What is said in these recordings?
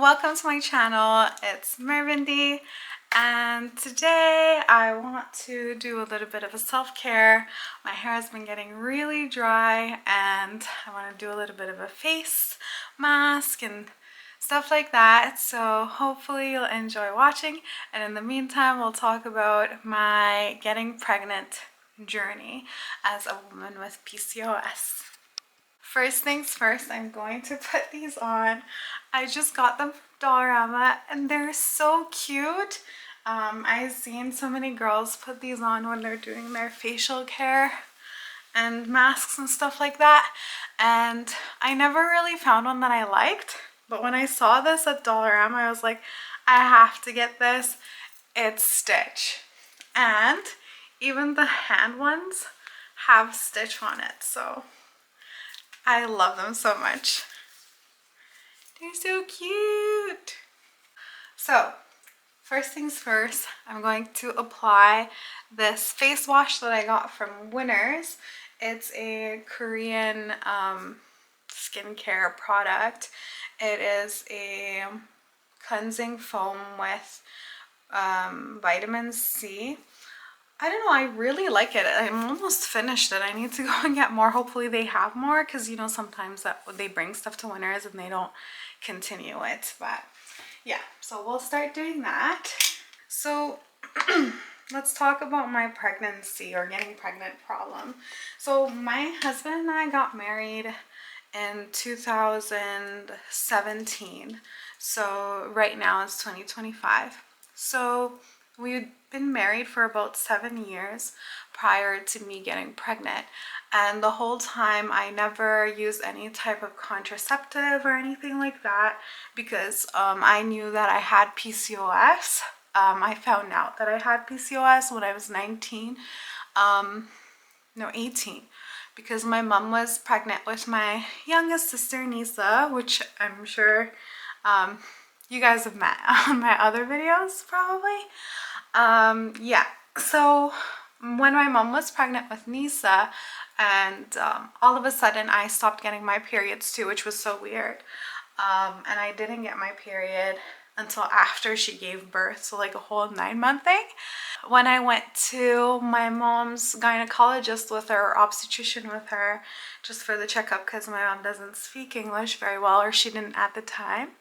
welcome to my channel. It's Mervindy, and today I want to do a little bit of a self-care. My hair has been getting really dry and I want to do a little bit of a face mask and stuff like that. So hopefully you'll enjoy watching, and in the meantime we'll talk about my getting pregnant journey as a woman with PCOS. First things first, I'm going to put these on. I just got them from Dollarama and they're so cute. I've seen so many girls put these on when they're doing their facial care and masks and stuff like that. And I never really found one that I liked. But when I saw this at Dollarama, I was like, I have to get this. It's Stitch. And even the hand ones have Stitch on it. So I love them so much. They're so cute. So first things first, I'm going to apply this face wash that I got from Winners. It's a Korean skincare product. It is a cleansing foam with vitamin C. I don't know, I really like it. I'm almost finished it. I need to go and get more. Hopefully they have more, because you know sometimes that they bring stuff to Winners and they don't continue it. But yeah, so we'll start doing that. So let's talk about my pregnancy or getting pregnant problem. So my husband and I got married in 2017. So right now it's 2025. So we'd been married for about 7 years prior to me getting pregnant, and the whole time I never used any type of contraceptive or anything like that because I knew that I had PCOS. I found out that I had PCOS when I was 18, because my mom was pregnant with my youngest sister Nisa, which I'm sure you guys have met on my other videos probably. Yeah, so when my mom was pregnant with Nisa, and all of a sudden I stopped getting my periods too, which was so weird. And I didn't get my period until after she gave birth, so like a whole 9-month thing. When I went to my mom's gynecologist with her, or obstetrician with her, just for the checkup, because my mom doesn't speak English very well, or she didn't at the time,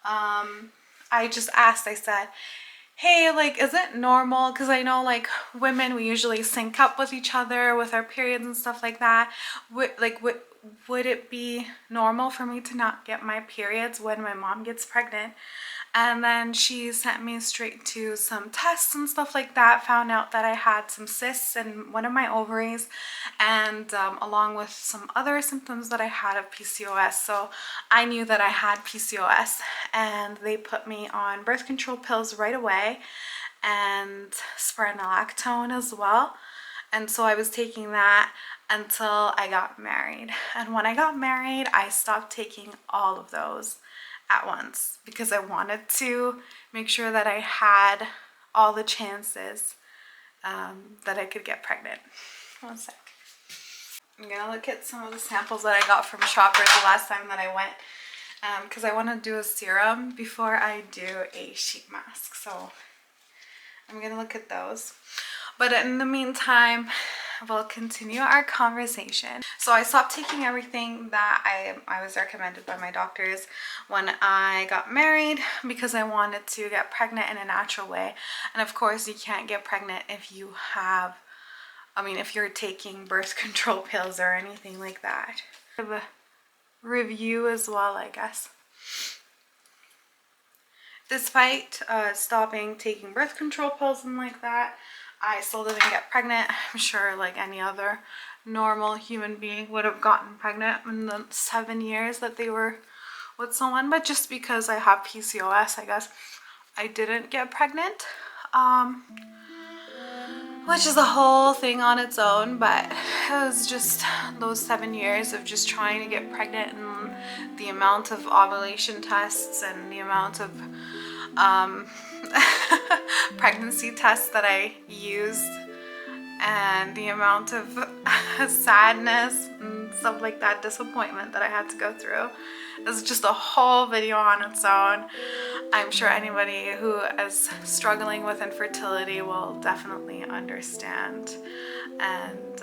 I just asked, I said, hey, like, is it normal? Because I know, like, women, we usually sync up with each other with our periods and stuff like that. Would it be normal for me to not get my periods when my mom gets pregnant? And then she sent me straight to some tests and stuff like that, found out that I had some cysts in one of my ovaries, and along with some other symptoms that I had of PCOS. So I knew that I had PCOS, and they put me on birth control pills right away and spironolactone as well. And so I was taking that until I got married. And when I got married, I stopped taking all of those at once because I wanted to make sure that I had all the chances that I could get pregnant. One sec. I'm gonna look at some of the samples that I got from Shoppers the last time that I went, because I want to do a serum before I do a sheet mask. So I'm gonna look at those. But in the meantime, we'll continue our conversation. So I stopped taking everything that I was recommended by my doctors when I got married because I wanted to get pregnant in a natural way. And of course, you can't get pregnant if you have, if you're taking birth control pills or anything like that. I have a review as well, I guess. Despite stopping taking birth control pills and like that, I still didn't get pregnant. I'm sure like any other normal human being would have gotten pregnant in the 7 years that they were with someone. But just because I have PCOS, I guess I didn't get pregnant. Which is a whole thing on its own, but it was just those 7 years of just trying to get pregnant, and the amount of ovulation tests and the amount of pregnancy tests that I used, and the amount of sadness and stuff like that, disappointment that I had to go through. It's just a whole video on its own. I'm sure anybody who is struggling with infertility will definitely understand, and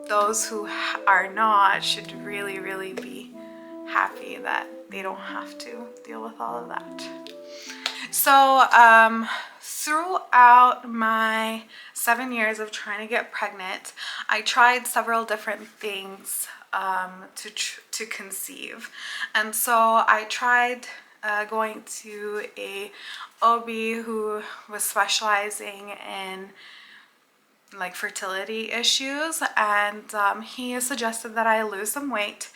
those who are not should really be happy that they don't have to deal with all of that. So throughout my 7 years of trying to get pregnant, I tried several different things to conceive. And so I tried going to a OB who was specializing in like fertility issues, and he suggested that I lose some weight,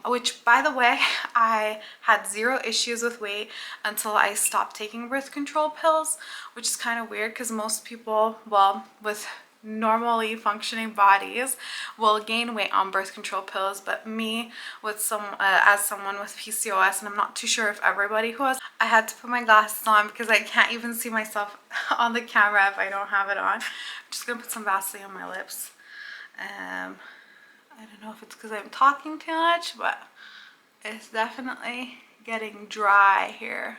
which, by the way, I had zero issues with weight until I stopped taking birth control pills, which is kind of weird because most people, well, with normally functioning bodies will gain weight on birth control pills, but me, with as someone with PCOS, and I'm not too sure if everybody who has, I had to put my glasses on because I can't even see myself on the camera if I don't have it on. I'm just gonna put some Vaseline on my lips. I don't know if it's because I'm talking too much, but it's definitely getting dry here,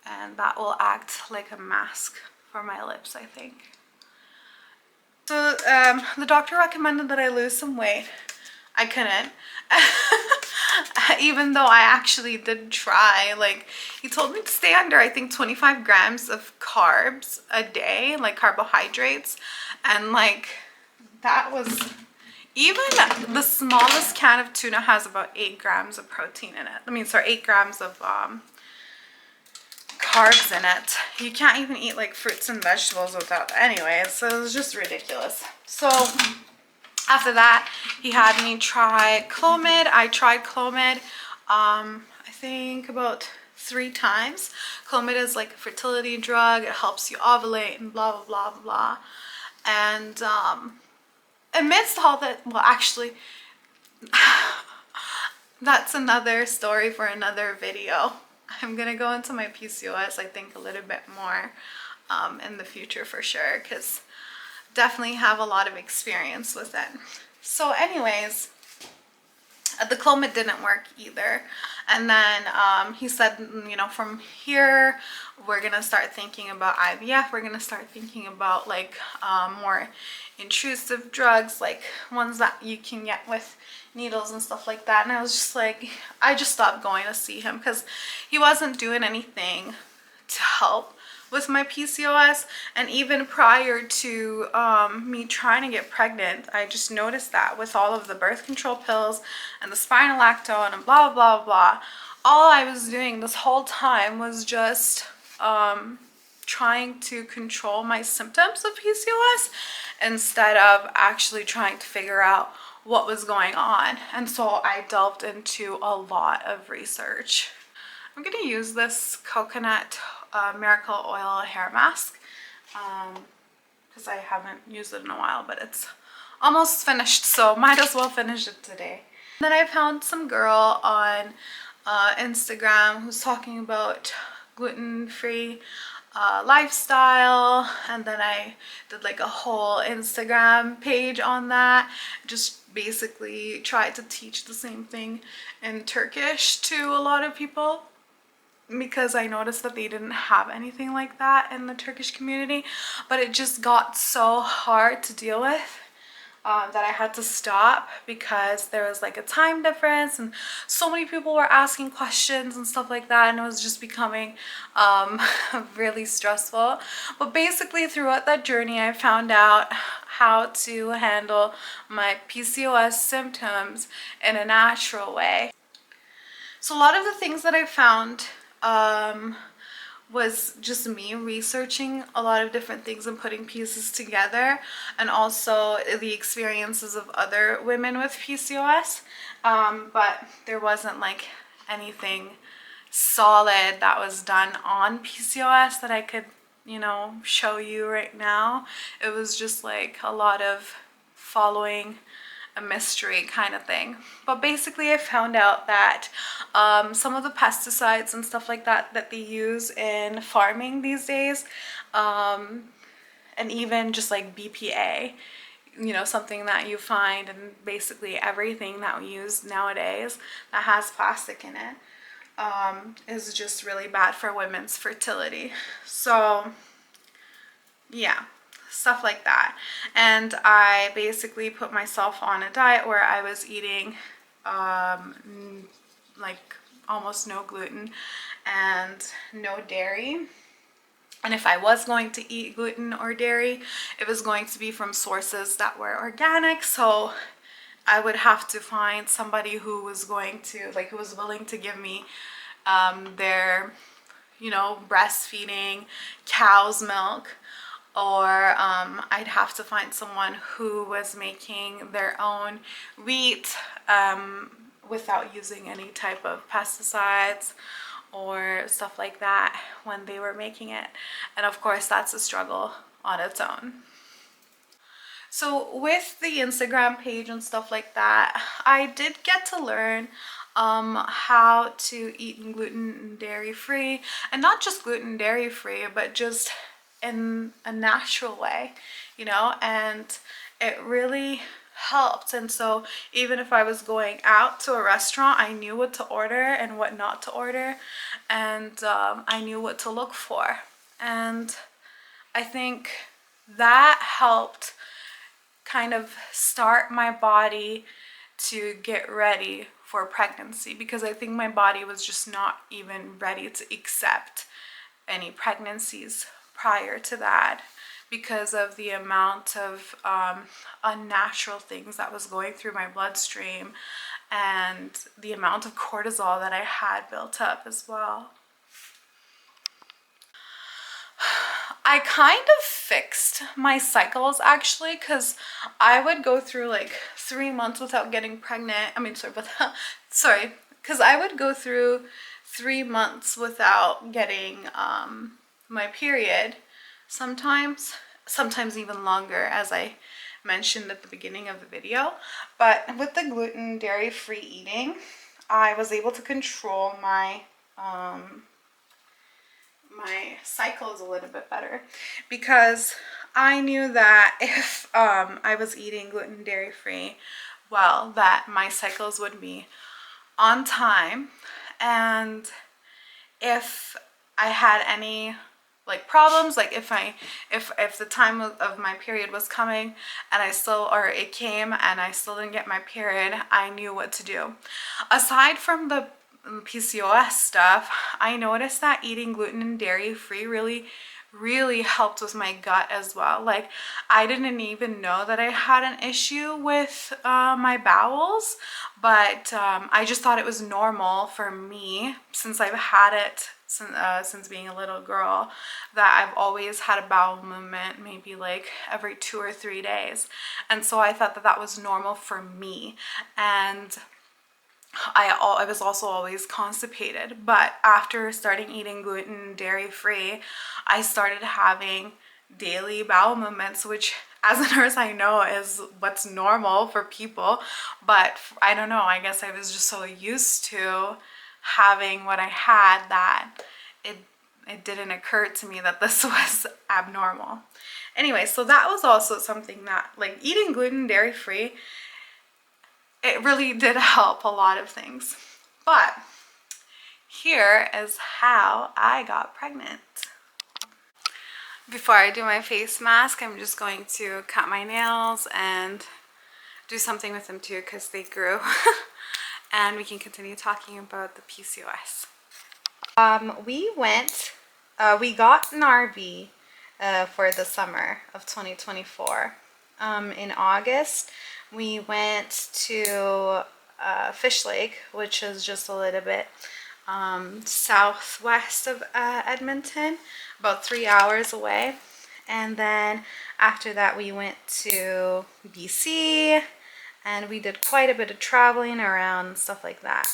and that will act like a mask for my lips, I think. So the doctor recommended that I lose some weight. I couldn't. Even though I actually did try. Like, he told me to stay under, I think, 25 grams of carbs a day, like carbohydrates. And like, that was, even the smallest can of tuna has about 8 grams of protein in it. I mean, sorry, 8 grams of carbs in it. You can't even eat like fruits and vegetables without that. Anyway, so it was just ridiculous. So after that, he had me try Clomid. I tried Clomid I think about 3 times. Clomid is like a fertility drug. It helps you ovulate and blah blah blah blah. And amidst all that, well, actually that's another story for another video. I'm gonna go into my PCOS, I think, a little bit more in the future for sure, because definitely have a lot of experience with it. So anyways, the Clomid didn't work either. And then he said, you know, from here, we're gonna start thinking about IVF. We're gonna start thinking about like more intrusive drugs, like ones that you can get with needles and stuff like that. And I was just like, I just stopped going to see him because he wasn't doing anything to help with my PCOS. And even prior to me trying to get pregnant, I just noticed that with all of the birth control pills and the spironolactone and blah blah blah, all I was doing this whole time was just trying to control my symptoms of PCOS instead of actually trying to figure out what was going on. And so I delved into a lot of research. I'm gonna use this coconut miracle oil hair mask because I haven't used it in a while, but it's almost finished, so might as well finish it today. And then I found some girl on Instagram who's talking about gluten-free lifestyle, and then I did like a whole Instagram page on that, just basically tried to teach the same thing in Turkish to a lot of people, because I noticed that they didn't have anything like that in the Turkish community. But it just got so hard to deal with that I had to stop because there was like a time difference and so many people were asking questions and stuff like that, and it was just becoming really stressful. But basically throughout that journey, I found out how to handle my PCOS symptoms in a natural way. So a lot of the things that I found was just me researching a lot of different things and putting pieces together, and also the experiences of other women with PCOS, but there wasn't like anything solid that was done on PCOS that I could, you know, show you right now. It was just like a lot of following a mystery kind of thing. But basically I found out that some of the pesticides and stuff like that that they use in farming these days, and even just like BPA, you know, something that you find in basically everything that we use nowadays that has plastic in it, is just really bad for women's fertility. So yeah, stuff like that. And I basically put myself on a diet where I was eating like almost no gluten and no dairy. And if I was going to eat gluten or dairy, it was going to be from sources that were organic. So I would have to find somebody who was going to, like, who was willing to give me their, you know, breastfeeding cow's milk, or I'd have to find someone who was making their own wheat without using any type of pesticides or stuff like that when they were making it. And of course, that's a struggle on its own. So with the Instagram page and stuff like that, I did get to learn how to eat gluten and dairy free, and not just gluten dairy free, but just in a natural way, you know, and it really helped. And so even if I was going out to a restaurant, I knew what to order and what not to order, and I knew what to look for. And I think that helped kind of start my body to get ready for pregnancy, because I think my body was just not even ready to accept any pregnancies prior to that, because of the amount of unnatural things that was going through my bloodstream and the amount of cortisol that I had built up as well. I kind of fixed my cycles actually, because I would go through like 3 months without getting pregnant. I mean, because I would go through 3 months without getting my period, sometimes even longer, as I mentioned at the beginning of the video. But with the gluten dairy free eating, I was able to control my my cycles a little bit better, because I knew that if I was eating gluten dairy free, well, that my cycles would be on time. And if I had any like problems, like if the time of my period was coming and it came and I still didn't get my period, I knew what to do. Aside from the PCOS stuff, I noticed that eating gluten and dairy free really helped with my gut as well. Like, I didn't even know that I had an issue with my bowels, but I just thought it was normal for me, since I've had it since being a little girl, that I've always had a bowel movement maybe like every 2 or 3 days. And so I thought that that was normal for me. And I was also always constipated. But after starting eating gluten dairy free, I started having daily bowel movements, which as a nurse I know is what's normal for people. But I don't know, I guess I was just so used to having what I had that it didn't occur to me that this was abnormal. Anyway, so that was also something that, like, eating gluten dairy free, it really did help a lot of things. But here is how I got pregnant. Before I do my face mask, I'm just going to cut my nails and do something with them too, because they grew. And we can continue talking about the PCOS. We got an RV for the summer of 2024. In August, we went to Fish Lake, which is just a little bit southwest of Edmonton, about 3 hours away. And then after that, we went to BC, and we did quite a bit of traveling around and stuff like that.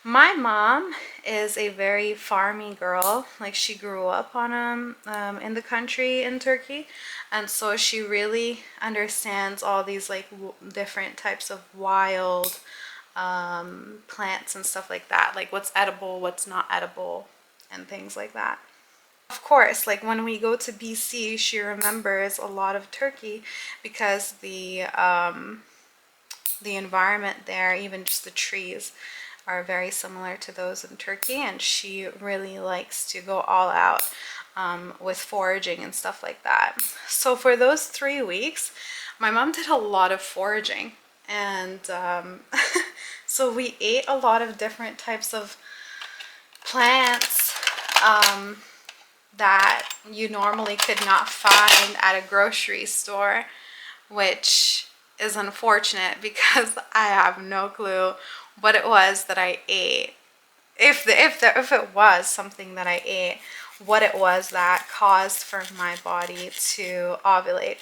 My mom is a very farmy girl. Like, she grew up on in the country in Turkey, and so she really understands all these like different types of wild plants and stuff like that, like what's edible, what's not edible, and things like that. Of course, like when we go to BC, she remembers a lot of Turkey because the environment there, even just the trees, are very similar to those in Turkey, and she really likes to go all out with foraging and stuff like that. So for those 3 weeks, my mom did a lot of foraging, and so we ate a lot of different types of plants that you normally could not find at a grocery store, which is unfortunate because I have no clue what it was that I ate. If it was something that I ate, what it was that caused for my body to ovulate.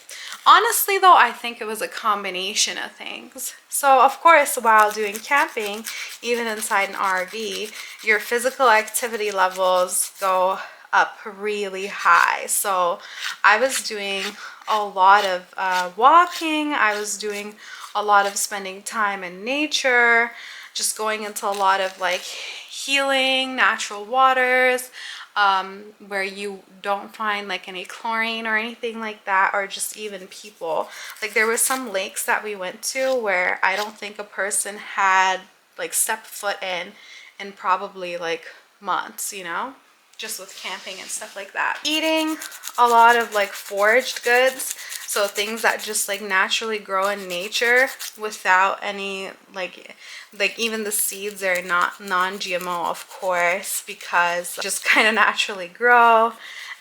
Honestly though, I think it was a combination of things. So of course, while doing camping, even inside an RV, your physical activity levels go up really high. So I was doing a lot of walking. I was doing a lot of spending time in nature, just going into a lot of like healing natural waters, where you don't find like any chlorine or anything like that, or just even people. Like there were some lakes that we went to where I don't think a person had like stepped foot in probably like months, you know, just with camping and stuff like that. Eating a lot of like foraged goods, so things that just like naturally grow in nature without any like even the seeds are not non-GMO, of course, because just kind of naturally grow,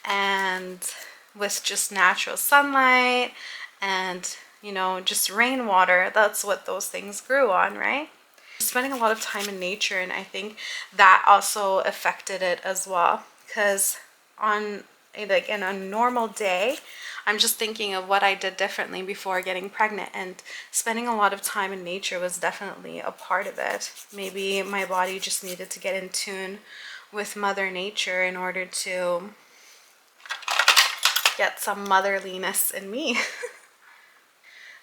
and with just natural sunlight and, you know, just rainwater, that's what those things grew on, right? Spending a lot of time in nature, and I think that also affected it as well, because on like in a normal day, I'm just thinking of what I did differently before getting pregnant, and spending a lot of time in nature was definitely a part of it. Maybe my body just needed to get in tune with Mother Nature in order to get some motherliness in me.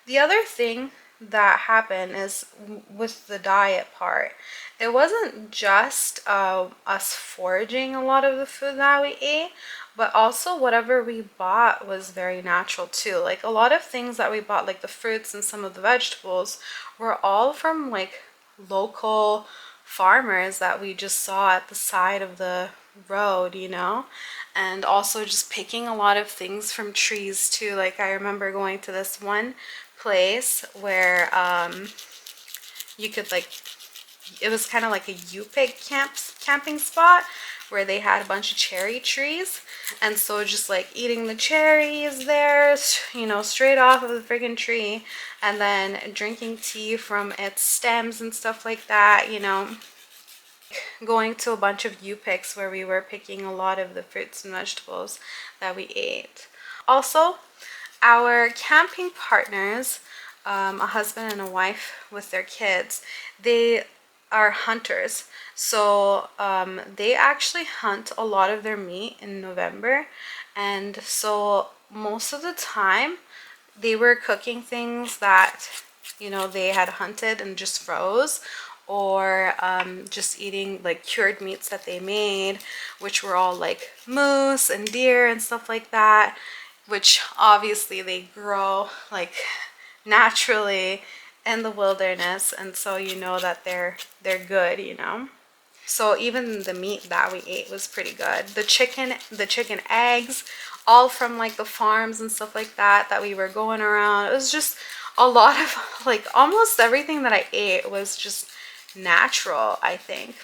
The other thing that happened is with the diet part. It wasn't just us foraging a lot of the food that we ate, but also whatever we bought was very natural too. Like a lot of things that we bought, like the fruits and some of the vegetables, were all from like local farmers that we just saw at the side of the road, you know. And also just picking a lot of things from trees too. Like I remember going to this one place where you could like, it was kind of like a U-Pig camping spot where they had a bunch of cherry trees, and so just like eating the cherries there, you know, straight off of the friggin' tree, and then drinking tea from its stems and stuff like that, you know. Going to a bunch of U-Pigs where we were picking a lot of the fruits and vegetables that we ate. Also, our camping partners, a husband and a wife with their kids, they are hunters. So they actually hunt a lot of their meat in November. And so most of the time they were cooking things that, you know, they had hunted and just froze, or just eating like cured meats that they made, which were all like moose and deer and stuff like that, which obviously they grow like naturally in the wilderness, and so you know that they're good, you know. So even the meat that we ate was pretty good. The chicken eggs, all from like the farms and stuff like that we were going around. It was just a lot of like almost everything that I ate was just natural, I think.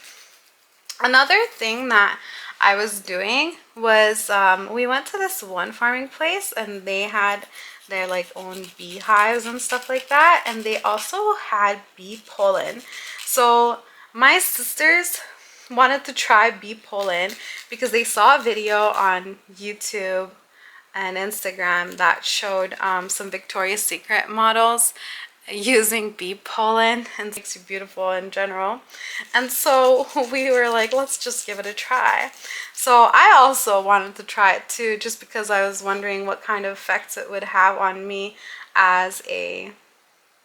Another thing that I was doing was we went to this one farming place, and they had their like own beehives and stuff like that, and they also had bee pollen. So my sisters wanted to try bee pollen because they saw a video on YouTube and Instagram that showed some Victoria's Secret models using bee pollen, and it makes you beautiful in general. And so we were like, let's just give it a try. So I also wanted to try it too, just because I was wondering what kind of effects it would have on me as a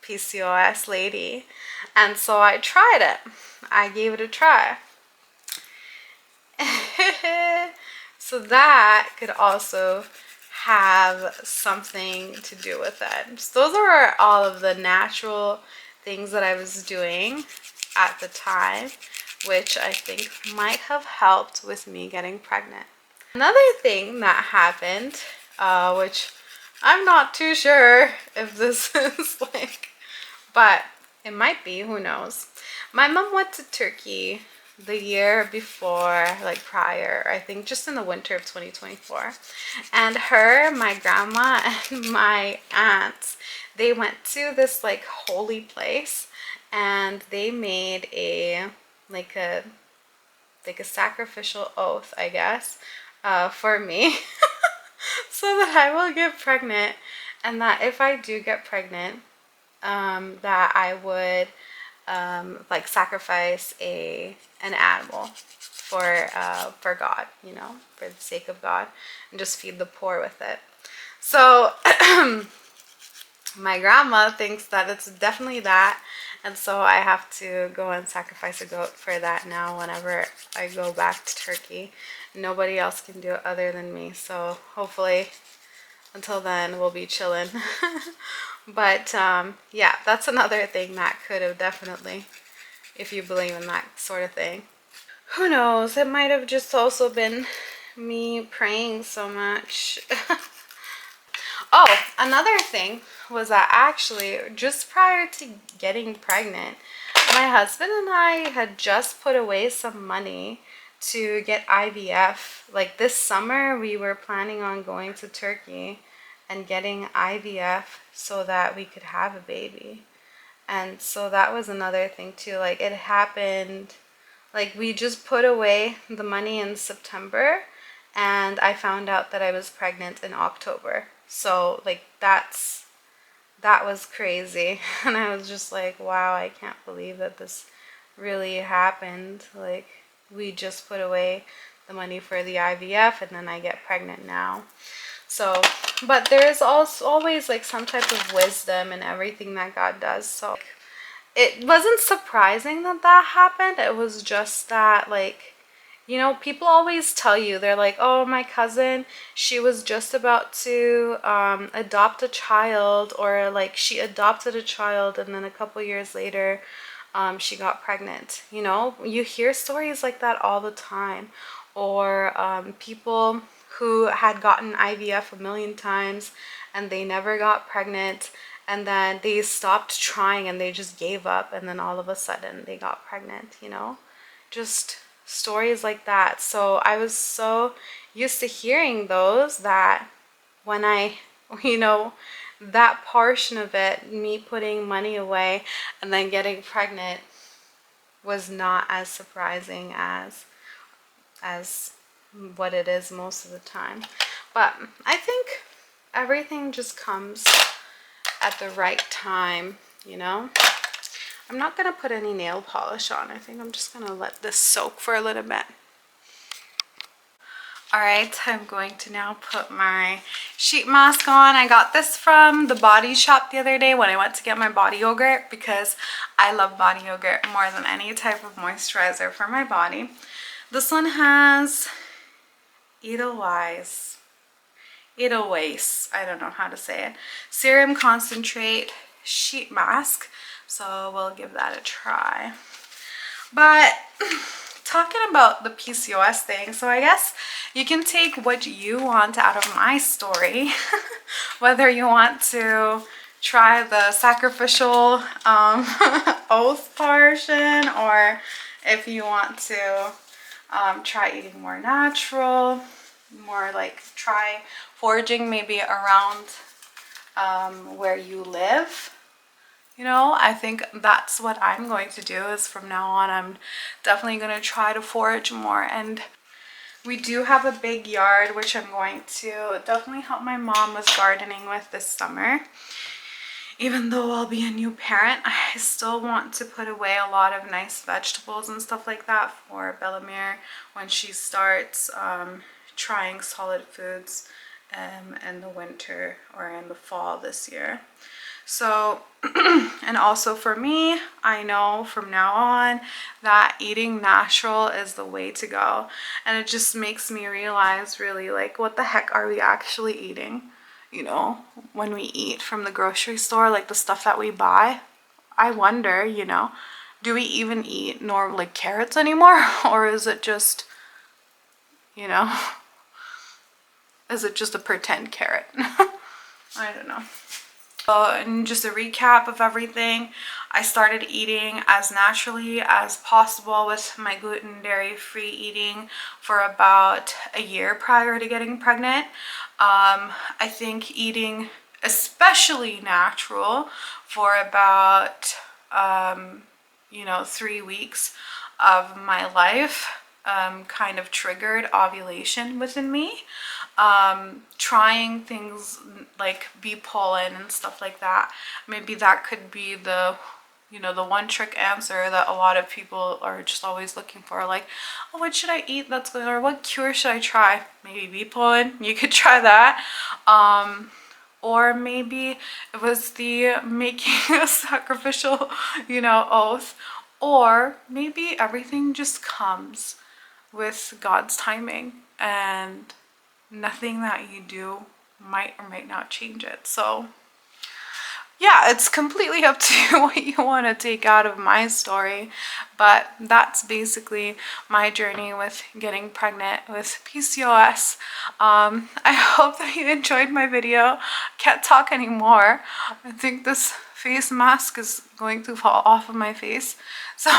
PCOS lady. And so I tried it. I gave it a try. So So that could also have something to do with it. So those are all of the natural things that I was doing at the time, which I think might have helped with me getting pregnant. Another thing that happened, which I'm not too sure if this is like, but it might be, who knows. My mom went to Turkey the year before, like prior, I think just in the winter of 2024. And her, my grandma, and my aunts, they went to this like holy place, and they made a like a sacrificial oath, I guess, for me, so that I will get pregnant, and that if I do get pregnant, that I would like sacrifice an animal for God, you know, for the sake of God, and just feed the poor with it. So my grandma thinks that it's definitely that, and so I have to go and sacrifice a goat for that now whenever I go back to Turkey. Nobody else can do it other than me, so hopefully until then we'll be chilling. But yeah, that's another thing that could have definitely, if you believe in that sort of thing. Who knows, it might have just also been me praying so much. Oh, another thing was that actually just prior to getting pregnant, my husband and I had just put away some money to get IVF. Like this summer, we were planning on going to Turkey and getting IVF so that we could have a baby. And so that was another thing too. Like it happened, like we just put away the money in September, and I found out that I was pregnant in October. So like that was crazy. And I was just like, wow, I can't believe that this really happened. Like we just put away the money for the IVF, and then I get pregnant now. So, but there's also always like some type of wisdom in everything that God does. So it wasn't surprising that that happened. It was just that, like, you know, people always tell you, they're like, oh, my cousin, she was just about to adopt a child, or like she adopted a child and then a couple years later she got pregnant. You know, you hear stories like that all the time. Or people who had gotten IVF a million times and they never got pregnant, and then they stopped trying and they just gave up, and then all of a sudden they got pregnant, you know? Just stories like that. So I was so used to hearing those that when I, you know, that portion of it, me putting money away and then getting pregnant, was not as surprising as what it is most of the time. But I think everything just comes at the right time, you know? I'm not gonna put any nail polish on. I think I'm just gonna let this soak for a little bit. All right, I'm going to now put my sheet mask on. I got this from the Body Shop the other day when I went to get my body yogurt, because I love body yogurt more than any type of moisturizer for my body. This one has Edelweiss, I don't know how to say it, serum concentrate sheet mask. So we'll give that a try. But talking about the PCOS thing, so I guess you can take what you want out of my story. Whether you want to try the sacrificial oath portion, or if you want to try eating more natural, more like try foraging maybe around where you live. You know, I think that's what I'm going to do. Is from now on, I'm definitely going to try to forage more. And we do have a big yard, which I'm going to definitely help my mom with gardening with this summer. Even though I'll be a new parent, I still want to put away a lot of nice vegetables and stuff like that for Bellamere when she starts trying solid foods in the winter or in the fall this year. So, and also for me, I know from now on that eating natural is the way to go. And it just makes me realize really like, what the heck are we actually eating? You know, when we eat from the grocery store, like the stuff that we buy, I wonder, you know, do we even eat normal like carrots anymore? Or is it just, you know, is it just a pretend carrot? I don't know. And just a recap of everything, I started eating as naturally as possible with my gluten dairy free eating for about a year prior to getting pregnant. I think eating especially natural for about you know, 3 weeks of my life kind of triggered ovulation within me. Trying things like bee pollen and stuff like that, maybe that could be the, you know, the one trick answer that a lot of people are just always looking for, like, oh, what should I eat that's good, or what cure should I try? Maybe bee pollen, you could try that. Or maybe it was the making a sacrificial, you know, oath. Or maybe everything just comes with God's timing, and nothing that you do might or might not change it. So yeah, it's completely up to you what you want to take out of my story, but that's basically my journey with getting pregnant with PCOS. I hope that you enjoyed my video. Can't talk anymore. I think this face mask is going to fall off of my face, so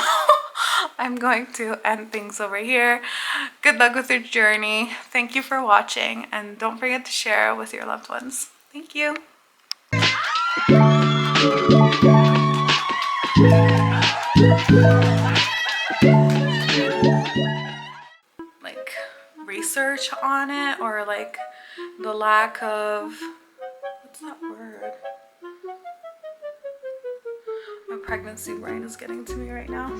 I'm going to end things over here. Good luck with your journey. Thank you for watching, and don't forget to share with your loved ones. Thank you. Like research on it, or like the lack of, what's that word? My pregnancy brain is getting to me right now.